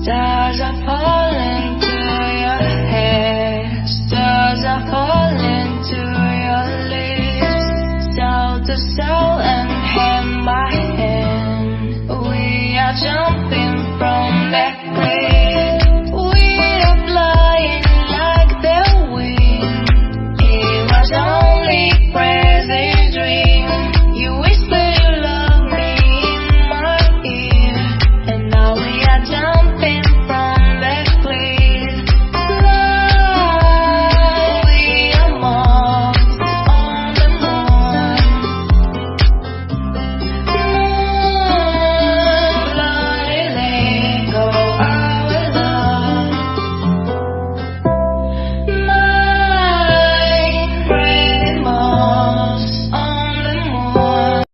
Stars are falling to your hair. Stars are falling to your lips. Soul to soul and hand by hand, we are jumping from that cliff. We are flying like the wind. It was only crazy dream. You whispered you love me in my ear, and now we are jumping from that cliff. Fly, we are moths on the moon. Moonlight, let go our love. My pretty moths on the moon.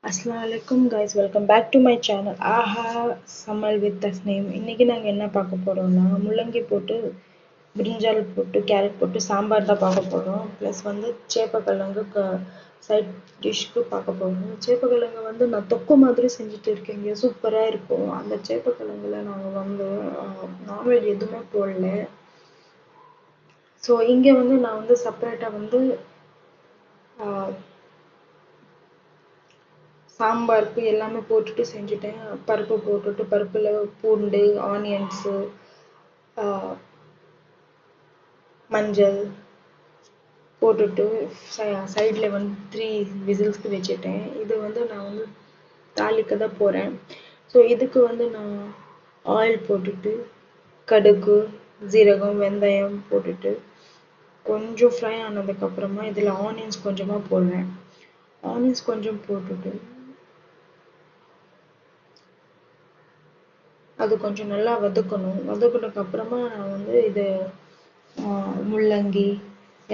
Assalamualaikum guys, welcome back to my channel ஆஹா சமையல் with Thasneem. இன்னைக்கு நாங்க என்ன பார்க்க போறோம்னா முள்ளங்கி போட்டு பிரிஞ்சால் போட்டு carrot போட்டு சாம்பார் தான் பார்க்க போறோம். ப்ளஸ் வந்து சேப்பக்கிழங்கு சைட் டிஷ்க்கு பார்க்க போறோம். சேப்பக்கிழங்கு வந்து நான் தொக்கு மாதிரி செஞ்சுட்டு இருக்கேங்க, சூப்பரா இருக்கும். அந்த சேப்பக்கிழங்குல நாங்க வந்து நான்வெஜ் எதுவுமே போடல. ஸோ இங்க வந்து நான் வந்து செப்பரேட்டா வந்து ஆஹ் சாம்பாருக்கு எல்லாமே போட்டுட்டு செஞ்சுட்டேன். பருப்பு போட்டுட்டு பருப்புல பூண்டு, ஆனியன்ஸு, மஞ்சள் போட்டுட்டு சைடில் வந்து 3 விசில்ஸ்க்கு வச்சுட்டேன். இது வந்து நான் வந்து தாளிக்க தான் போகிறேன். ஸோ இதுக்கு வந்து நான் ஆயில் போட்டுட்டு கடுகு, ஜீரகம், வெந்தயம் போட்டுட்டு கொஞ்சம் ஃப்ரை ஆனதுக்கப்புறமா இதில் ஆனியன்ஸ் கொஞ்சமாக போடுறேன். ஆனியன்ஸ் கொஞ்சம் போட்டுட்டு அது கொஞ்சம் நல்லா வதக்கணும். வதக்குனதுக்கு அப்புறமா நான் வந்து இது முள்ளங்கி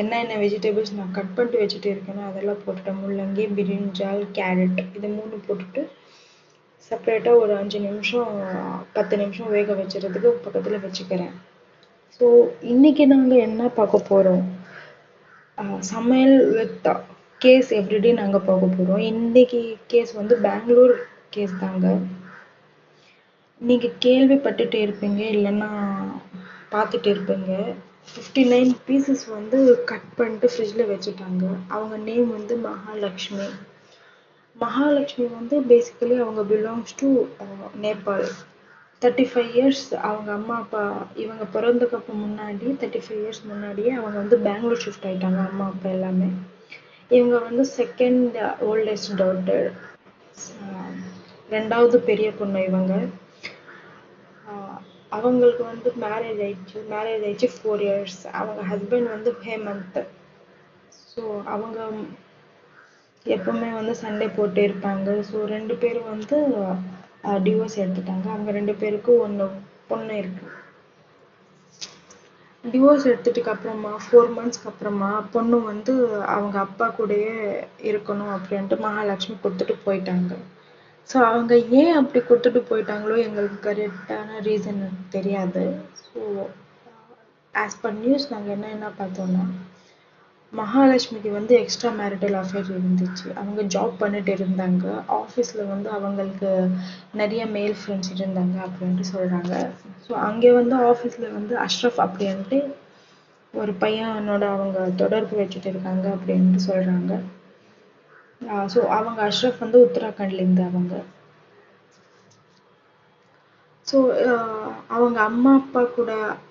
என்னென்ன வெஜிடபிள்ஸ் நான் கட் பண்ணிட்டு வச்சுட்டு இருக்கேனோ அதெல்லாம் போட்டுட்டேன். முள்ளங்கி, பிரிஞ்சால், கேரட் இது 3 போட்டுட்டு செப்பரேட்டாக ஒரு 5 நிமிஷம் 10 நிமிஷம் வேக வச்சுறதுக்கு பக்கத்தில் வச்சுக்கிறேன். ஸோ இன்னைக்கு நாங்கள் என்ன பார்க்க போகிறோம், சமையல் வித் கேஸ் எவ்ரிடே நாங்கள் பார்க்க போகிறோம். இன்னைக்கு கேஸ் வந்து பெங்களூர் கேஸ் தாங்க. நீங்க கேள்விப்பட்டுட்டு இருப்பீங்க, இல்லைன்னா பார்த்துட்டு இருப்பீங்க. 59 பீசஸ் வந்து கட் பண்ணிட்டு ஃப்ரிட்ஜில் வச்சுட்டாங்க. அவங்க நேம் வந்து மகாலட்சுமி. மகாலட்சுமி வந்து பேசிக்கலி அவங்க பிலாங்ஸ் டு நேபாள். 35 இயர்ஸ் அவங்க அம்மா அப்பா இவங்க பிறந்ததுக்கு முன்னாடி 35 இயர்ஸ் முன்னாடியே அவங்க வந்து பெங்களூர் ஷிஃப்ட் ஆயிட்டாங்க, அம்மா அப்பா எல்லாமே. இவங்க வந்து செகண்ட் ஓல்டஸ்ட் டாட்டர், 2வது பெரிய பொண்ணு இவங்க. அவங்களுக்கு வந்து மேரேஜ் ஆயிடுச்சு 4 இயர்ஸ். அவங்க ஹஸ்பண்ட் வந்து ஹேமந்த். ஸோ அவங்க எப்பவுமே வந்து சண்டே போட்டு இருப்பாங்க. ஸோ 2 பேரும் வந்து டிவோர்ஸ் எடுத்துட்டாங்க. அவங்க 2 பேருக்கும் 1 பொண்ணு இருக்கு. டிவோர்ஸ் எடுத்துட்டுக்கு அப்புறமா 4 மந்த்ஸ்க்கு அப்புறமா பொண்ணு வந்து அவங்க அப்பா கூடயே இருக்கணும் அப்படின்ட்டு மகாலட்சுமி கொடுத்துட்டு போயிட்டாங்க. ஸோ அவங்க ஏன் அப்படி கொடுத்துட்டு போயிட்டாங்களோ எங்களுக்கு கரெக்டான ரீசன் தெரியாது. ஸோ ஆஸ் பர் நியூஸ் நாங்கள் என்ன பார்த்தோம்னா, மகாலட்சுமிக்கு வந்து எக்ஸ்ட்ரா மேரிட்டல் அஃபேர் இருந்துச்சு. அவங்க ஜாப் பண்ணிட்டு இருந்தாங்க. ஆஃபீஸில் வந்து அவங்களுக்கு நிறைய மேல் ஃப்ரெண்ட்ஸ் இருந்தாங்க அப்படின்ட்டு சொல்கிறாங்க. ஸோ அங்கே வந்து ஆஃபீஸில் வந்து அஷ்ரஃப் அப்படின்ட்டு ஒரு பையனோட அவங்க தொடர்பு வச்சுட்டு இருக்காங்க அப்படின்ட்டு சொல்கிறாங்க. ஸோ அவங்க அஷ்ரஃப் வந்து உத்தராகண்ட்லேருந்து அவங்க. ஸோ அவங்க அம்மா அப்பா கூட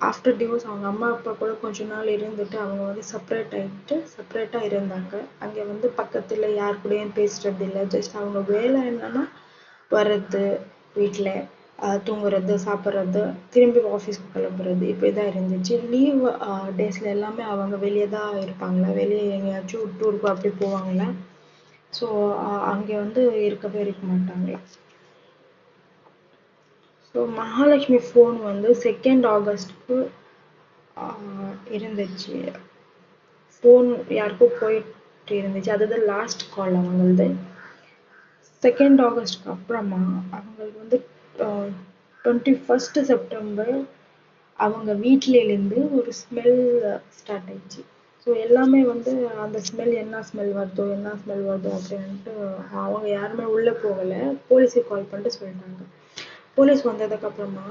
ஆஃப்டர் டிவோர்ஸ் அவங்க அம்மா அப்பா கூட கொஞ்ச நாள் இருந்துட்டு அவங்க வந்து செப்பரேட்டாக இருந்தாங்க. அங்கே வந்து பக்கத்தில் யார் கூடயும் பேசுறது இல்லை. ஜஸ்ட் அவங்க வேலை என்னன்னா வர்றது, வீட்டில் தூங்குறது, சாப்பிட்றது, திரும்பி ஆஃபீஸ்க்கு கிளம்புறது, இப்படி தான் இருந்துச்சு. லீவ் டேஸில் எல்லாமே அவங்க வெளியே தான் இருப்பாங்களா, வெளியே எங்கேயாச்சும் டூருக்கு அப்படி போவாங்களா. ஸோ அங்கே வந்து இருக்கவே இருக்க மாட்டாங்க. ஸோ மகாலட்சுமி ஃபோன் வந்து 2nd ஆகஸ்ட்க்கு இருந்துச்சு. ஃபோன் யாருக்கோ போயிட்டு இருந்துச்சு. அதுதான் லாஸ்ட் கால் அவங்களது. 2nd ஆகஸ்ட்க்கு அப்புறமா அவங்களுக்கு வந்து 21st செப்டம்பர் அவங்க வீட்டிலேருந்து ஒரு ஸ்மெல் ஸ்டார்ட் ஆயிடுச்சு. ஸோ எல்லாமே வந்து அந்த ஸ்மெல் என்ன ஸ்மெல் வருதோ அப்படின்ட்டு அவங்க யாருமே உள்ளே போகலை. போலீஸுக்கு கால் பண்ணிட்டு சொல்லிட்டாங்க. போலீஸ் வந்ததுக்கப்புறமா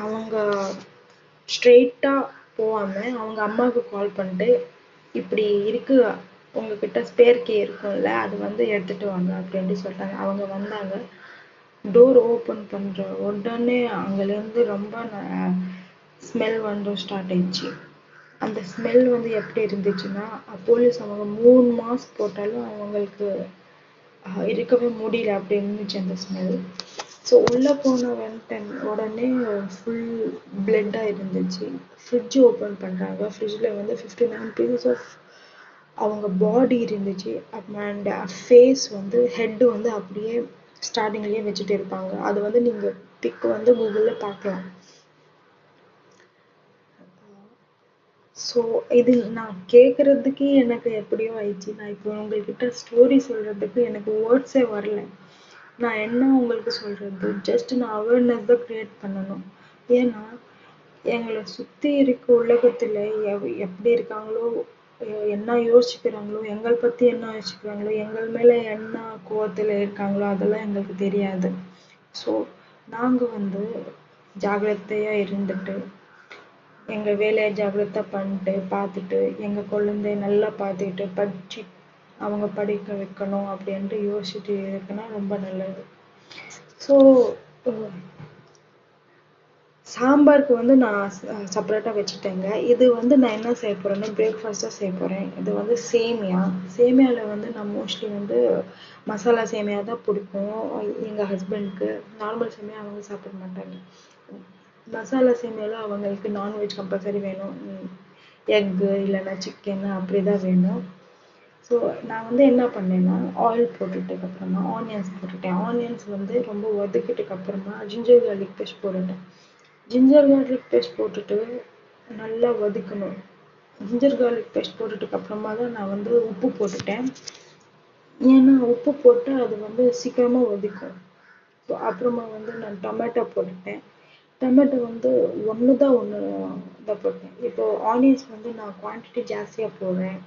அவங்க ஸ்ட்ரெயிட்டாக போகாமல் அவங்க அம்மாவுக்கு கால் பண்ணிட்டு இப்படி இருக்கு, உங்ககிட்ட ஸ்பேர் கீ இருக்கும்ல, அது வந்து எடுத்துட்டு வாங்க அப்படின்ட்டு சொல்லிட்டாங்க. அவங்க வந்தாங்க. டோர் ஓப்பன் பண்ணுற உடனே அங்கேருந்து ரொம்ப ஸ்மெல் வந்து ஸ்டார்ட் ஆயிடுச்சு. அந்த ஸ்மெல் வந்து எப்படி இருந்துச்சுன்னா, போலீஸ் அவங்க 3 மாஸ்க் போட்டாலும் அவங்களுக்கு இருக்கவே முடியல, அப்படி இருந்துச்சு அந்த ஸ்மெல். ஸோ உள்ளே போன உடனே ஃபுல் பிளட்டாக இருந்துச்சு. ஃப்ரிட்ஜ் ஓப்பன் பண்ணுறாங்க. ஃப்ரிட்ஜில் வந்து 59 பீசஸ் ஆஃப் அவங்க பாடி இருந்துச்சு. அண்ட் ஃபேஸ் வந்து ஹெட்டு வந்து அப்படியே ஸ்டார்டிங்லேயே வச்சுட்டு இருப்பாங்க. அது வந்து நீங்கள் பிக் வந்து கூகுளில் பார்க்கலாம். ஸோ இது நான் கேட்குறதுக்கே எனக்கு எப்படியோ ஆயிடுச்சு. நான் இப்போ உங்கள்கிட்ட ஸ்டோரி சொல்கிறதுக்கு எனக்கு வேர்ட்ஸே வரல. நான் என்ன உங்களுக்கு சொல்கிறது, ஜஸ்ட் நான் அவேர்னஸ் தான் க்ரியேட் பண்ணணும். ஏன்னா எங்களை சுற்றி இருக்க உலகத்தில் எப்படி இருக்காங்களோ, என்ன யோசிக்கிறாங்களோ, எங்களை பற்றி என்ன யோசிக்கிறாங்களோ, எங்கள் மேலே என்ன கோவத்தில் இருக்காங்களோ அதெல்லாம் எங்களுக்கு தெரியாது. ஸோ நாங்கள் வந்து ஜாக்கிரதையாக இருந்துட்டு எங்கள் வேலையை ஜாக்கிரதை பண்ணிட்டு பார்த்துட்டு எங்கள் குழந்தைய நல்லா பார்த்துக்கிட்டு படிச்சு அவங்க படிக்க வைக்கணும் அப்படின்ட்டு யோசிச்சுட்டு இருக்குன்னா ரொம்ப நல்லது. ஸோ சாம்பாருக்கு வந்து நான் செப்பரேட்டாக வச்சுட்டேங்க. இது வந்து நான் என்ன செய்ய போகிறேன்னா பிரேக்ஃபாஸ்ட்டாக செய்ய போகிறேன். இது வந்து சேமியாவில் வந்து நான் மோஸ்ட்லி வந்து மசாலா சேமியா தான் பிடிக்கும் எங்கள் ஹஸ்பண்டுக்கு. நார்மல் சேமியா அவங்க சாப்பிட மாட்டாங்க. மசாலா சேமியாவில் அவங்களுக்கு நான்வெஜ் கம்பல்சரி வேணும். எக்கு இல்லைன்னா சிக்கன் அப்படி தான் வேணும். ஸோ நான் வந்து என்ன பண்ணேன்னா ஆயில் போட்டுட்டதுக்கப்புறமா ஆனியன்ஸ் போட்டுட்டேன். ஆனியன்ஸ் வந்து ரொம்ப வதக்கிட்டதுக்கப்புறமா ஜிஞ்சர் கார்லிக் பேஸ்ட் போட்டுட்டேன். ஜிஞ்சர் கார்லிக் பேஸ்ட் போட்டுட்டு நல்லா வதக்கணும். ஜிஞ்சர் கார்லிக் பேஸ்ட் போட்டுட்டதுக்கப்புறமா தான் நான் வந்து உப்பு போட்டுட்டேன். ஏன்னா உப்பு போட்டு அது வந்து சீக்கிரமாக வதக்கும். ஸோ அப்புறமா வந்து நான் டொமேட்டோ போட்டுட்டேன். டொமேட்டோ வந்து ஒன்று தான் போட்டேன். இப்போது ஆனியன்ஸ் வந்து நான் குவான்டிட்டி ஜாஸ்தியாக போடுறேன்.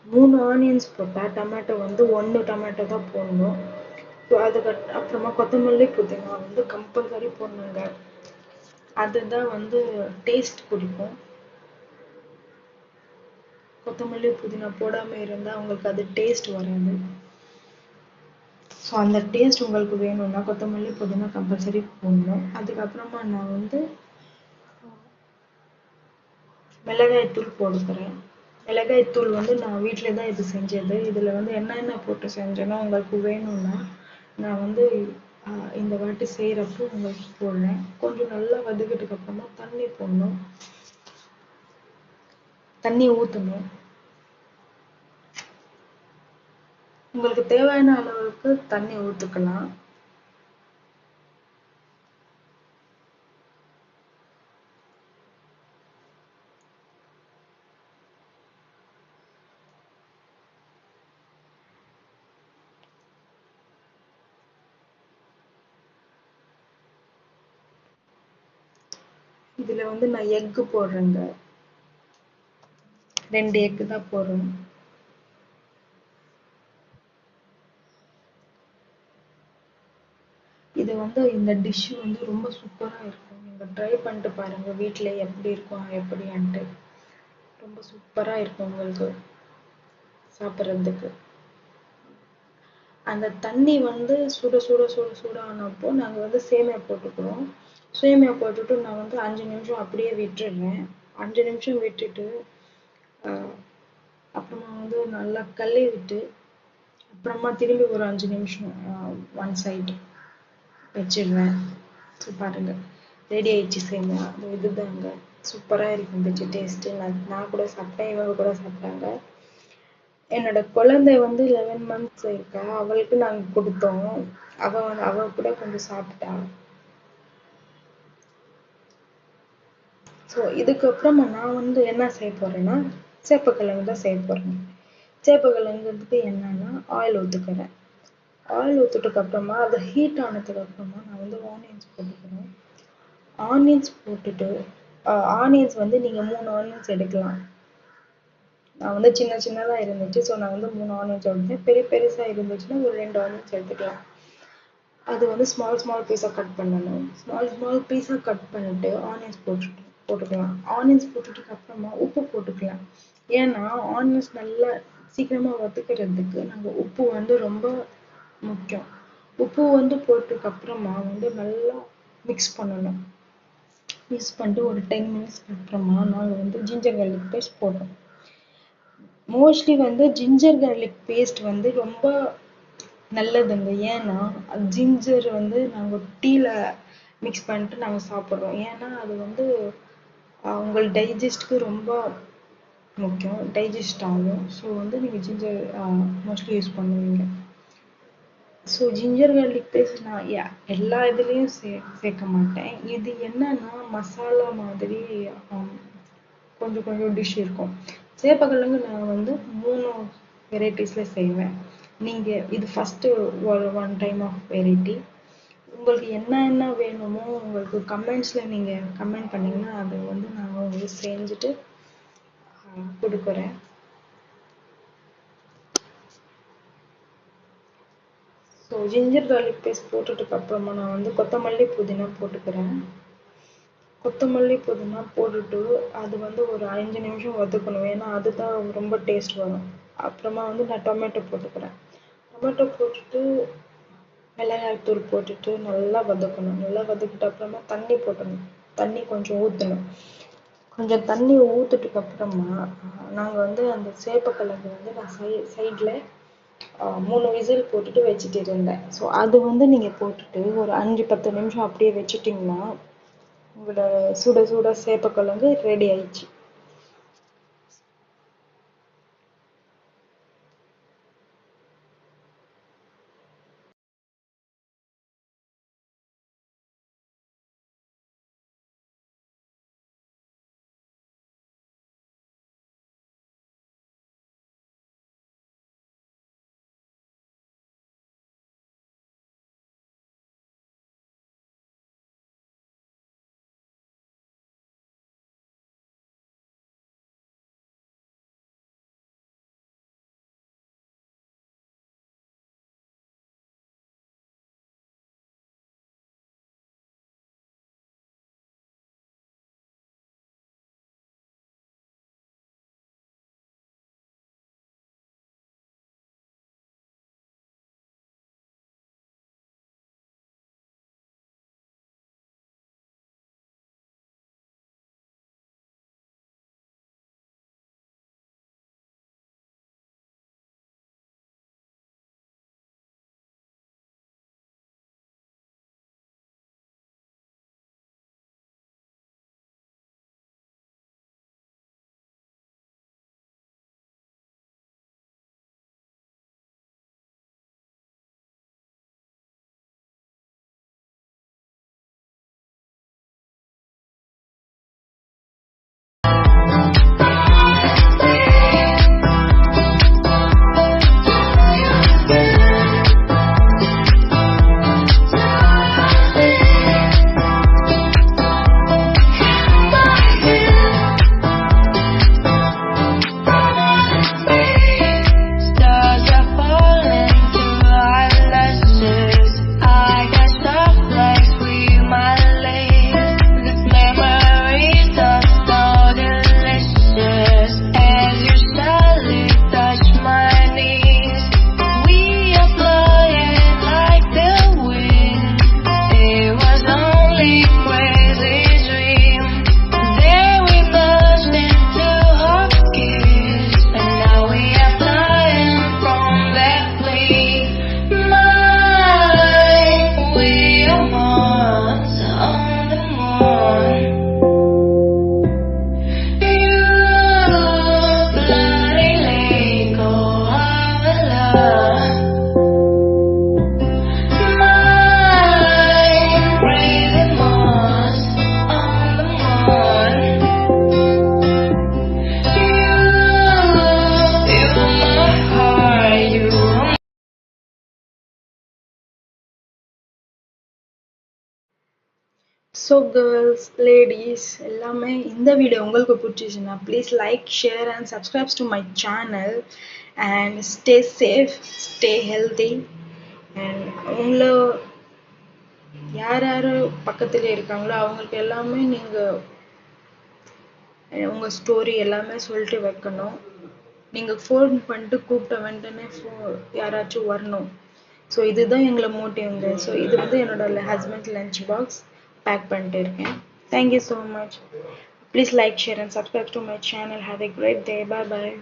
3 ஆனியன்ஸ் போட்டால் டொமேட்டோ வந்து 1 டொமேட்டோ தான் போடணும். ஸோ அதுக்கு அப்புறமா கொத்தமல்லி புதினா வந்து கம்பல்சரி போடணுங்க. அதுதான் வந்து டேஸ்ட் கொடுக்கும். கொத்தமல்லி புதினா போடாமல் இருந்தால் உங்களுக்கு அது டேஸ்ட் வராது. ஸோ அந்த டேஸ்ட் உங்களுக்கு வேணும்னா கொத்தமல்லி புதினா கம்பல்சரி போடணும். அதுக்கப்புறமா நான் வந்து மிளகாய்த்தூள் போடுக்கிறேன். மிளகாய்த்தூள் வந்து நான் வீட்டில் தான் இது செஞ்சது. இதில் வந்து என்னென்ன போட்டு செஞ்சேன்னா உங்களுக்கு வேணும்னா நான் வந்து இந்த வாட்டி செய்கிறப்போ உங்களுக்கு போடுறேன். கொஞ்சம் நல்லா வதக்கிட்டதுக்கப்புறமா தண்ணி போடணும். தண்ணி ஊற்றணும். உங்களுக்கு தேவையான அளவுக்கு தண்ணி ஊற்றிக்கலாம். இதில் வந்து நான் எக்கு போடுறேங்க. 2 எக்கு தான் போடுறேன். இது வந்து இந்த டிஷ் வந்து ரொம்ப சூப்பராக இருக்கும். நீங்கள் ட்ரை பண்ணிட்டு பாருங்கள் வீட்டில் எப்படி இருக்கும் எப்படின்ட்டு. ரொம்ப சூப்பராக இருக்கும் உங்களுக்கு சாப்பிட்றதுக்கு. அந்த தண்ணி வந்து சுட ஆனப்போ நாங்கள் வந்து சேமியா போட்டுக்கிறோம். சேமியா போட்டுட்டு நான் வந்து 5 நிமிஷம் அப்படியே விட்டுடுறேன். 5 நிமிஷம் விட்டுட்டு அப்புறமா வந்து நல்லா விட்டு அப்புறமா திரும்பி ஒரு 5 நிமிஷம் ஒன் சைடு வச்சிடுவேன். ஸோ பாருங்கள் ரெடி ஆயிடுச்சு சேமியா. இதுதாங்க சூப்பராக இருக்கும். இருந்துச்சு டேஸ்ட்டு. நான் கூட சாப்பிட்டேன், இவங்க கூட சாப்பிட்டாங்க. என்னோட குழந்தை வந்து 11 மந்த்ஸ் இருக்கா. அவளுக்கு நாங்க குடுத்தோம். அவ கூட கொஞ்சம் சாப்பிட்டா. ஸோ இதுக்கப்புறமா நான் வந்து என்ன செய்ய போறேன்னா, சேப்பக்கிழங்கு தான் செய்ய போறேன். சேப்பக்கிழங்குக்கு என்னன்னா, ஆயில் ஊத்திக்கிறேன். ஆயில் ஊத்துனதுக்கு அப்புறமா அது ஹீட் ஆனதுக்கு அப்புறமா நான் வந்து ஆனியன்ஸ் போட்டுக்கிறேன். ஆனியன்ஸ் போட்டுட்டு ஆனியன்ஸ் வந்து நீங்க 3 ஆனியன்ஸ் எடுக்கலாம். நான் வந்து சின்ன சின்னதா இருந்துச்சு. ஸோ நான் வந்து 3 ஆனியன்ஸ் எடுத்தேன். பெரிய பெருசா இருந்துச்சுன்னா ஒரு 2 ஆனியன்ஸ் எடுத்துக்கலாம். அது வந்து ஸ்மால் ஸ்மால் பீஸா கட் பண்ணணும். ஸ்மால் ஸ்மால் பீஸா கட் பண்ணிட்டு ஆனியன்ஸ் போட்டுக்கலாம். ஆனியன்ஸ் போட்டுட்டதுக்கு அப்புறமா உப்பு போட்டுக்கலாம். ஏன்னா ஆனியன்ஸ் நல்லா சீக்கிரமா வதக்குறதுக்கு நாங்க உப்பு வந்து ரொம்ப முக்கியம். உப்பு வந்து போட்டதுக்கு அப்புறமா வந்து நல்லா மிக்ஸ் பண்ணணும். மிக்ஸ் பண்ணிட்டு ஒரு 10 மினிட்ஸ்க்கு அப்புறமா நாங்க வந்து ஜிஞ்சர் கார்லிக் பேஸ்ட் போட்டோம். மோஸ்ட்லி வந்து ஜிஞ்சர் கார்லிக் பேஸ்ட் வந்து ரொம்ப நல்லதுங்க. ஏன்னா ஜிஞ்சர் வந்து நாங்க டீல மிக்ஸ் பண்ணிட்டு நாங்க சாப்பிடுறோம். ஏன்னா அது வந்து உங்கள் டைஜஸ்ட்க்கு ரொம்ப முக்கியம். டைஜஸ்ட் ஆகும். ஸோ வந்து நீங்க ஜிஞ்சர் மோஸ்ட்லி யூஸ் பண்ணுவீங்க. ஸோ ஜிஞ்சர் கார்லிக் பேஸ்ட் நான் எல்லா இதுலேயும் சேர்க்க மாட்டேன். இது என்னன்னா மசாலா மாதிரி கொஞ்சம் கொஞ்சம் டிஷ் இருக்கும். சேப்பக்கிழங்கு நான் வந்து 3 வெரைட்டிஸ்ல செய்வேன். நீங்க இது first one time of variety. உங்களுக்கு என்ன என்ன வேணுமோ உங்களுக்கு கமெண்ட்ஸ்ல நீங்க கமெண்ட் பண்ணீங்கன்னா அது வந்து நான் உங்களுக்கு செஞ்சுட்டு கொடுக்குறேன். ஸோ ஜிஞ்சர் கார்லிக் பேஸ்ட் போட்டுட்டுக்கு அப்புறமா நான் வந்து கொத்தமல்லி புதினா போட்டுக்கிறேன். கொத்தமல்லி புதினா போட்டுட்டு அது வந்து ஒரு 5 நிமிஷம் வதக்கணும். ஏன்னா அதுதான் ரொம்ப டேஸ்ட் வரும். அப்புறமா வந்து நான் டொமேட்டோ போட்டுக்கிறேன். டொமேட்டோ போட்டுட்டு மிளகாய் தூள் போட்டுட்டு நல்லா வதக்கணும். நல்லா வதக்கிட்ட அப்புறமா தண்ணி போட்டணும். தண்ணி கொஞ்சம் ஊற்றணும். கொஞ்சம் தண்ணி ஊற்றுட்டுக்கு அப்புறமா நாங்கள் வந்து அந்த சேப்பக்கிழங்கு வந்து நான் சைடில் 3 விசில் போட்டுட்டு வச்சுட்டு இருந்தேன். ஸோ அது வந்து நீங்கள் போட்டுட்டு ஒரு 5-10 நிமிஷம் அப்படியே வச்சுட்டிங்கன்னா உங்களோட சுட சுட சேப்பக்கிழங்கு ரெடி ஆயிடுச்சு. ஸோ கேர்ள்ஸ் லேடிஸ் எல்லாமே இந்த வீடியோ உங்களுக்கு பிடிச்சிச்சுன்னா please like share and subscribes to my channel and stay safe stay healthy and உங்களை யார் யார் பக்கத்துல இருக்காங்களோ அவங்களுக்கு எல்லாமே நீங்கள் உங்கள் ஸ்டோரி எல்லாமே சொல்லிட்டு வைக்கணும். நீங்கள் ஃபோன் பண்ணிட்டு கூப்பிட்ட உடனே யாராச்சும் வரணும். ஸோ இதுதான் எங்களை மோட்டிவ்ங்க. ஸோ இது வந்து என்னோட ஹஸ்பண்ட் லஞ்ச் பாக்ஸ் பேக் பண்ணிட்டு இருக்கேன். Thank you so much. Please like share and subscribe to my channel. Have a great day. Bye bye.